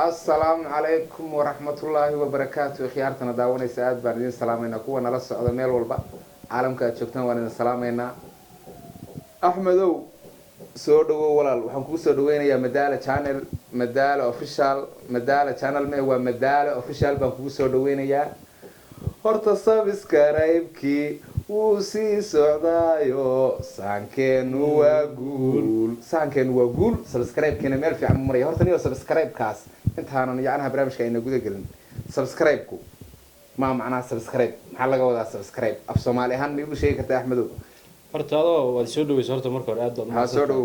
السلام عليكم ورحمة الله وبركاته خيارتنا داونا سعاد باردين سلامينا كوانا لسه عدا ميل والبا عالم كاتشوكتنا وانا سلامينا أحمدو سودو ولال وحن كو سودوين يا مدالة channel مدالة official مدالة channel ما هو مدالة official بان كو سودوين يا horta subscribe-kii wuu sii socdaayo saankeenu waa guul subscribe-kiina meel fiican u maraya horta niyo subscribe-kaas intaanan yacnaha barnaamijka ayna guda gelin subscribe-ku ma macnaha subscribe maxaa laga wadaa subscribe af Soomaali ahaan ma igu sheegi kartaa Axmedow horta adoo waad soo dhaweysay horta marka hore aad baad ha soo dhaw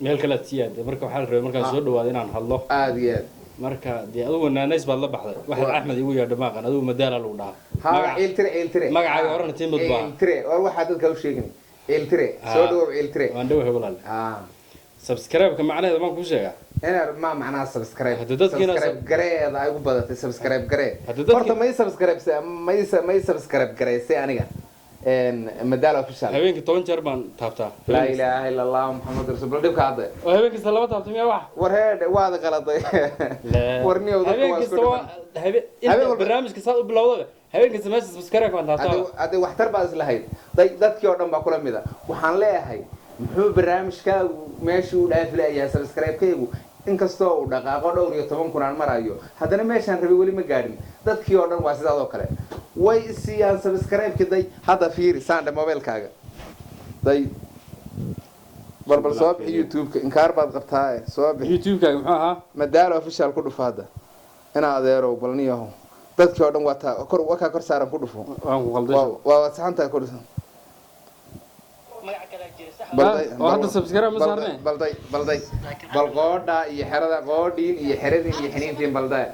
meel kale tiyaad marka waxaa la rabay markaan soo dhawaado inaan hadlo aad iyo aad marka dee adigu naanays baad la baxday waxa Axmed igu yeedhay maaqan adigu madaala lagu dhaha ha iltire magacaaga horena tiimad baa iltire war waxa dadka u sheegay iltire soo dhaw iltire waan dhawahay walaal subscribe-ka macnaheedu ma ku sheegaa أنا ما معناه سبسكرايب سبسكرايب قرية ضايق وبدت سبسكرايب قرية فرط ما يسبسكرايب ما يسبسكرايب قرية سي أنا إن مدالة في الشارع هبينك طون جربان تابتا لا إله إلا الله محمد رسول الله ديك هذا وهبينك سلامة تابتا مية واحد ورهاد وهذا غلط ورني وذاك هبينك سوا هبين برنامج كساد بلاوضة هبينك سماش سبسكرايب كمان تابتا هذا واحتر بعض الهيد ضد كيورن بقول ميدا وحن لا هاي محو برنامج كا ماشي ولا في لا سبسكرايب كيبو inkastoo uu dhaqaaqo dhowr iyo 10 kun aan marayo haddana meeshaan rabay wali ma gaarin dadkii oo dhan waa sidaas oo kale way siiyaan subscribe-kiday hadda fiiri saanda mobilkaaga day bal soo bixi YouTube-ka inkaar baad qabtaa soo bixi YouTube-kaaga muxuu ahaa madaalo official ku dhufaada ina adeero balniyaho dadkii oo dhan waa kor saaran ku dhufo waan ku qalday waa saxanta ku dhufo هذا سبسكرايب ما صارني بلدي بالقودا يحرد قودين يحردين يحنينتين بلدي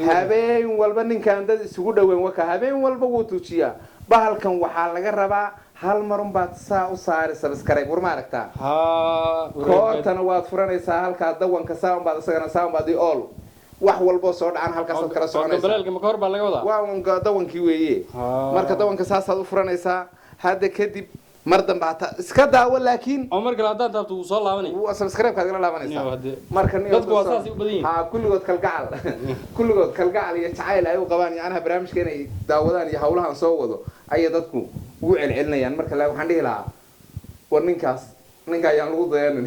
habeen walba ninkan dad isugu dhaweyn waka habeen walba wuu tuujiyaa bahalkan waxaa laga rabaa hal mar un baad saa u saari subscribe war ma aragtaa kootana waad furanaysaa halka dawanka saa un baad isagana saa un baad i all wax walba soo dhacaan halkaas aad kala soconaysaa balaalka ma kor baa laga wadaa waa dawankii weeye marka dawanka saasaad u furanaysaa hadda kadib mar dambe iska daawo laakiin Omar kala hadaan taabto uu soo laabanay waa subscribe kaad la laabanaysaa marka dadku waa saasi u badan yihiin ha kulligood kalgacal iyo jacayl ay u qabaan yaanaha barnaamijka inay daawadaan iyo hawlahan soo wado ay dadku ugu celcelinayaan marka la waxaan dhihi lahaa war ninka ayaan lagu dayanin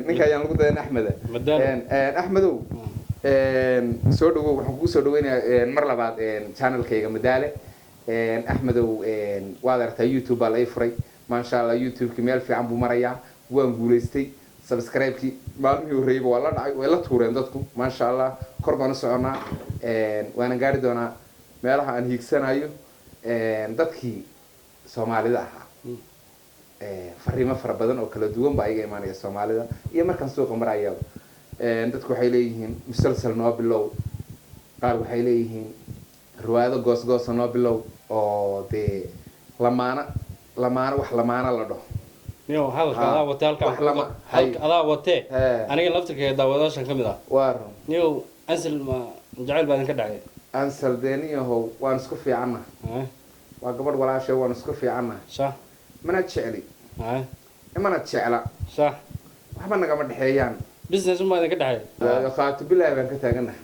ninka ayaan lagu dayanin Axmed Axmedow soo dhawow waxaan ku soo dhaweynayaa mar labaad channel-kayga Madaale Axmedow waad aragtaa YouTube baa la ii furay maasha Allah YouTube-ki meel fiican buu marayaa waan guuleystay subscribe-ki maalmihii horeeyba waa la dhacay way la tuureen dadku maasha Allah kor baan u soconaa waana gaari doonaa meelaha aan hiigsanayo dadkii Soomaalida ahaa fariimo fara badan oo kala duwan baa iga imaanaya Soomaalida iyo markaan suuqa maraya dadku waxay leeyihiin musalsal noo bilow qaar waxay leeyihiin riwaayado goos noo bilow oo de lamaana la dhaho niyo halka adaa watee aniga laftirkayga daawadaashan kamid ah waar niyo ansal ma jacayl baan ka dhacay ansal deeniyahow waan isku fiicanna waa gabadh walaashay waan isku fiicanna sax mana jecli mana jecla sax waxba nagama dhaxeeyaan business uma idin ka dhacay qaatu billaah baan ka taaganahay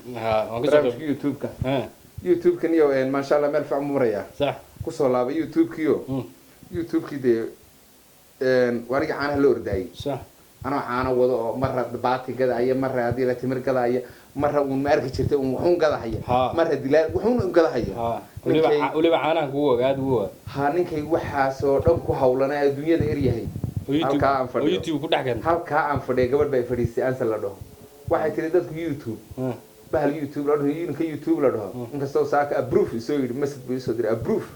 waan ka soo YouTube-ka YouTube-kan iyo maasha Allah meel fiican marayaa sax ku soo laabay YouTube-kiyo YouTube-ki de wariga caanaha la ordaayay sax ana caano wado oo marra baati gadaya marra hadii la timir gadaya marra uu maarka jirtay uu wuxuu gadahaya marra dilaal wuxuu gadahaya waliba caanaha kugu ogaad ugu ha ninkay waxa soo dhan ku hawlanaa adduunyada eryahay halka aan fadhiyo YouTube ku dhaxgan halka aan fadhiyo gabadh bay fadhiisay aan la dhaho waxay tiri dadku YouTube bahal YouTube la dhaho inka YouTube la dhaho inkastoo saaka approve soo yiri message buu soo diray approve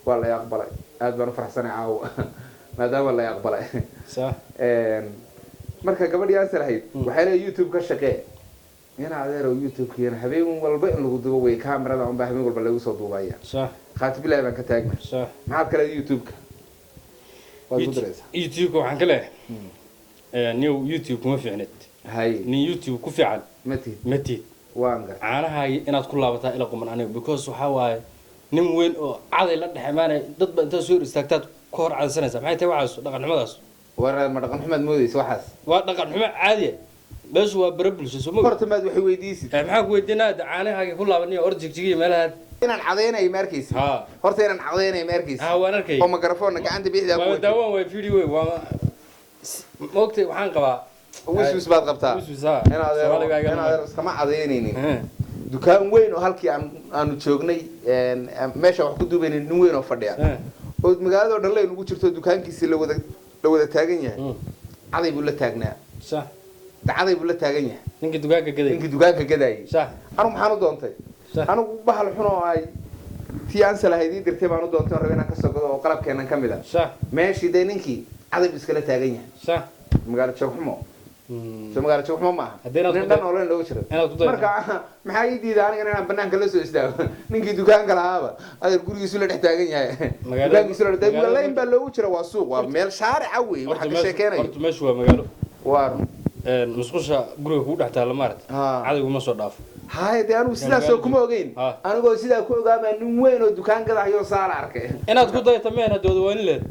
wala yaqbalay aad baan faraxsanay caaw maadaama la yaqbalay sax marka gabadhii aan salahayd waxay leeyahay YouTube ka shaqee ina adeero YouTube-kiina habeen walba in lagu duubo way kamarada aan baahan walba lagu soo duubaya sax qaati bilaay baan ka taagnaa sax maxaad kale YouTube-ka waad ku dareysaa YouTube waxaan kale new YouTube kuma fiicnad hay ni YouTube ku fiican mati waan gar caanaha inaad ku laabataa ila quman aniga because waxa waaye nin weyn oo caday la dhaxmaanay dad ba inta soo istaagtaad ku hor cadsanaysa maxay tahay waxaas dhaqanimadaas war ma dhaqan xumaad moodaysa waxaas waa dhaqan xumo caadi bas waa barabulsho soo ma horta maad waxay weydiisid maxaa ku weydiinaa caanaha ku laabaniyo orjigjiga meelaha inaan cadeynay markiis horta inaan cadeynay markiis waan arkay oo mikrafoon gacanta bixida ku wada daawan way video waa moogtay waxaan qabaa wis baad qabtaa inaad iskama cadeynaynin dukaan weyn oo halkii aanu joognay meesha wax ku duubaynay nin weyn oo fadhiya oo magaalada oo dhan la ugu jirto dukaankiisa la wada taagan yahay caday buu la taagnaa sax caday buu la taagan yahay ninka dukaanka gaday sax anu maxaan u doontay anigu bahal xun oo ay tii aan salahaydii dirtay baan u doontay rabay inaan ka soo gado oo qalabkeenan ka mid ah sax meeshii day ninkii caday buu iskala taagan yahay sax magaalo joogxumo soo magaalo joogxumo maaha nin dhan oo leen looga jiro marka maxaa ii diiday aniga inaan banaanka la soo istaago ninkii dukaanka lahaaba adeer gurigiisu la dhex taagan yahay dukaankiisu la dhex layn baa loogu jira waa suuq waa meel shaarica wey waxa ka sheekeenaya horta meeshu waa magaalo waar musqusha guriga kugu dhex taala maarad cadaygu ma soo dhaafo haye dee anigu sidaasoo kuma ogeyn anigoo sidaa ku ogaamaa nin weyn oo dukaan gadahayo saala arkay inaad ku dayata meen hadooda waani leed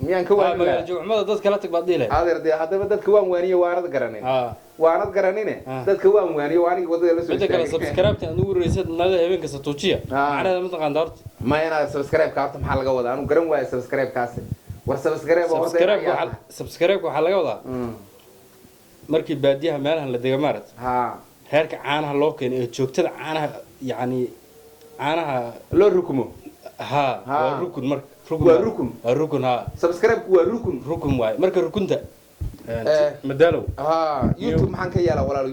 miyaan ka waani magaalo joogxumada dadka la tag baad dhihi lahayd adeer dee haddaba dadka waan waaniye waanad garanin waanad garanine dadka waan waaniye waanigi wadada la soo midda kale subscribe aan ugu wareysad nada habeenka satuujiya macnaheeda ma taqaanta horta ma inaad subscribe ka horta maxaa laga wadaa anu garan waayo subscribe kaasi war subscribe waxaa laga wadaa markii baadiyaha meelahan la dega maarad heerka caanaha loo keenay ee joogtada caanaha yani caanaha loo rukumo waa rukun marka waa rukun subscribe-ku waa rukun waaye marka rukunta madaalow youtube maxaan ka yeelaa walaalo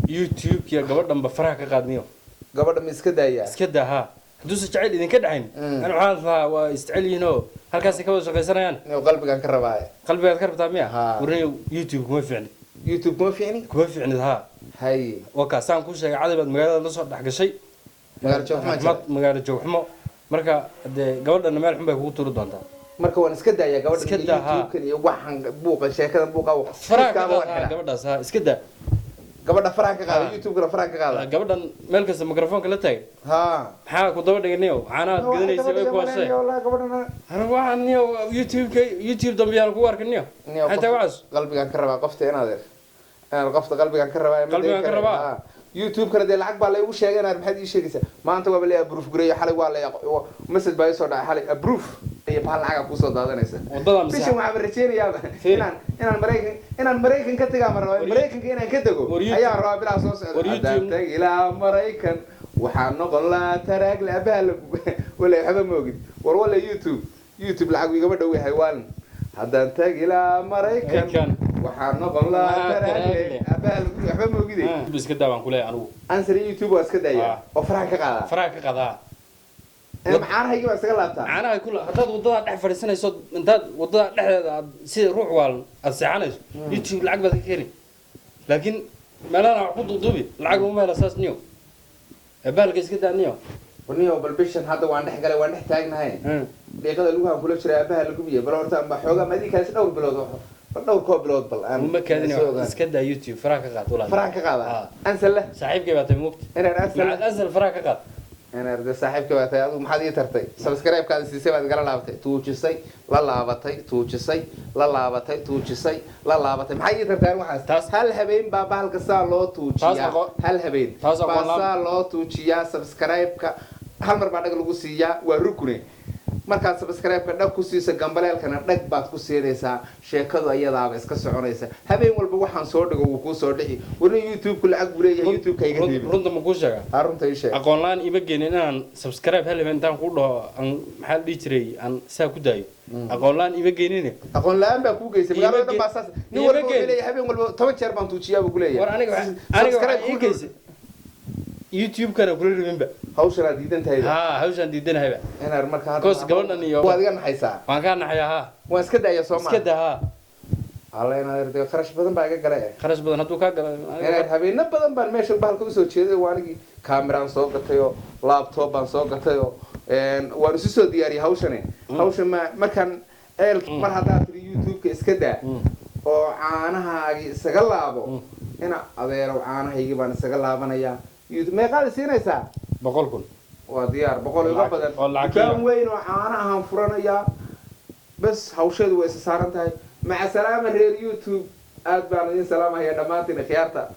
youtube-kiya gabadhanba faraha ka qaadniyo gabadha ma iska daaya iska daa hadduusan jacayl idinka dhaxayn ana waxaan lahaa waa isjecel yihiin oo halkaasay ka wada shaqaysanayaan qalbigaan ka rabaa qalbigaad ka rabtaa miya warniyo youtube kuma fiicni kuma fiicnid hay waka saan ku sheegay caday baad magaalada la soo dhex gashay magaalo joogxumo marka dee gabadhana meel xun bay kugu turi doontaa marka waan iska daaya gabadha iyo waxan buuqa sheekadan buuqa gabadhaas iska daa gabadha faraha ka qaada youtube-kana faraha ka qaada gabadhan meel kasta mikrofoonka la taagay maxaa ku daba dhiganayo caanaad gadanaysa way ku hashay waxaan niyo youtube dambiyaan kugu arkaniyo xataa waxaas qalbigaan ka rabaa qofta inaad qofta qalbigaan ka rabaa youtube-kana dee lacag baa laygu sheegay inaad maxaad ii sheegaysaa maanta waaba la approve gureeyo xalay waa la message baa isoo dhacay xalay approve iyo bahal lacaga kusoo daadanaysa bishan waxaan rajeynayaa inaan maraykan ka tagaa ma rabaa maraykanka inaan ka tago ayaan rabaa bilaa soo socda haddaan tag ilaa maraykan waxaan noqon lahaa taraagle abaha wala waxba ma ogid war wala youtube lacag igama dhow yahay waalin haddaan tag ilaa maraykan waxaan noqon lahaa taraagle abaha waxba ma ogid iska daa baan ku leeyahay anigu answer youtube waa iska daaya oo faraha ka qaadaa caanahaygii baa isaga laabtaa caanaha kula haddaad wadada dhex fadhiisanayso intaad wadada dhexdeeda aad sida ruux waalan aad seexanayso youtube lacag baad ka keeni laakiin meelahan wax ku duuduubi lacag uma hela saas niyo baalka iska daa niyo niyo bal bishan hadda waan dhex galay waan dhex taagnahay deeqada lugahan kula jira abaha lagu biyo bal horta amba xoogaa madikaasi dhowr bilood dhowr koo bilood bal aan ma kaadinayo iska daa youtube faraha ka qaad walaal faraha ka qaada ansal la saaxiibkay baa tahay mugti inaan ansal faraha ka qaad أنا أرد صاحبك واتي أدو محدي ترتي سبسكرايب كذا سيسي بعد قال لعبتي توجسي لا لعبتي توجسي لا لعبتي توجسي لا لعبتي محدي ترتي أنا واحد هل هبين بابا هالقصة لو توجيا هل هبين بابا لو توجيا سبسكرايب ك هل مر بعد قالوا سيا وركني markaad subscribe-ka dhag ku siiso gambaleelkana dhag baad ku siinaysaa sheekadu ayadaaba iska soconaysa habeen walba waxaan soo dhigo wuu kuu soo dhici warna youtube-ku lacag buu leeyahay youtube-ka iga diibi runta ma kuu sheega runta ii sheeg aqoon la-aan ima geenin inaan subscribe hal habeen intaan kuu dhaho aan maxaa dhihi jiray aan saa ku daayo aqoon la-aan ima geenin aqoon la-aan baa kuu geysay magaalada dhan baa saas nin walba wuxuu leeyahay habeen walba 10 jeer baan tuujiyaa buu ku leeyahay war aniga ii geysay youtube-kana kula ribinba hawshan diidan tahay hawshan diidanahay inaan marka hadda koos gabadhan iyo waad iga naxaysaa waan ka naxayaa waan iska daaya Soomaaliya iska daa alla inaad arday kharash badan baa iga galay kharash badan haduu ka galay inaan habeena badan baan meesha bahalka u soo jeeday waanigi kaamiraan soo gatay oo laptop baan soo gatay oo waan isu soo diyaariyay hawshan markan mar haddaad tiri youtube-ka iska daa oo caanahaagi isaga laabo ina adeero caanahaygii baan isaga laabanayaa meeqaad siinaysaa 100,000 waa diyaar 100 iga badan dukaan weyn oo caanahan furanayaa bas hawsheedu way isa saaran tahay مع السلامة رير يوتيوب أدبر إن سلامة هي دمانتي خيارتا